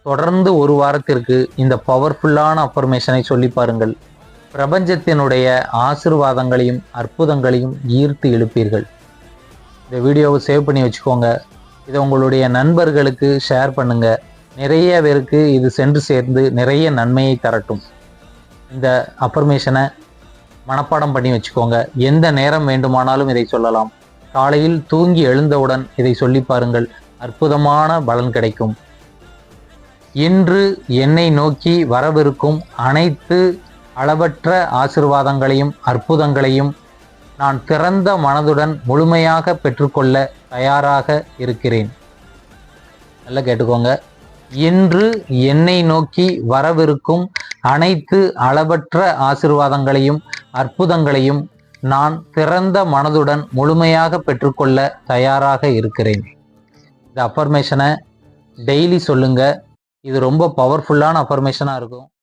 தொடர்ந்து ஒரு வாரத்திற்கு இந்த பவர்ஃபுல்லான அஃபர்மேஷனை சொல்லி பாருங்கள். பிரபஞ்சத்தினுடைய ஆசீர்வாதங்களையும் அற்புதங்களையும் ஈர்த்து எழுப்பீர்கள். இந்த வீடியோவை சேவ் பண்ணி வச்சுக்கோங்க. இதை உங்களுடைய நண்பர்களுக்கு ஷேர் பண்ணுங்க. நிறைய பேருக்கு இது சென்று சேர்ந்து நிறைய நன்மையை தரட்டும். இந்த அஃபர்மேஷனை மனப்பாடம் பண்ணி வச்சுக்கோங்க. எந்த நேரம் வேண்டுமானாலும் இதை சொல்லலாம். காலையில் தூங்கி எழுந்தவுடன் இதை சொல்லி பாருங்கள். அற்புதமான பலன் கிடைக்கும். இன்று என்னை நோக்கி வரவிருக்கும் அனைத்து அளவற்ற ஆசீர்வாதங்களையும் அற்புதங்களையும் நான் திறந்த மனதுடன் முழுமையாக பெற்றுக்கொள்ள தயாராக இருக்கிறேன். நல்லா கேட்டுக்கோங்க. இன்று என்னை நோக்கி வரவிருக்கும் அனைத்து அளவற்ற ஆசீர்வாதங்களையும் அற்புதங்களையும் நான் திறந்த மனதுடன் முழுமையாக பெற்றுக்கொள்ள தயாராக இருக்கிறேன். இந்த அஃபர்மேஷனை டெய்லி சொல்லுங்க. இது ரொம்ப பவர்ஃபுல்லான அஃபர்மேஷனாக இருக்கும்.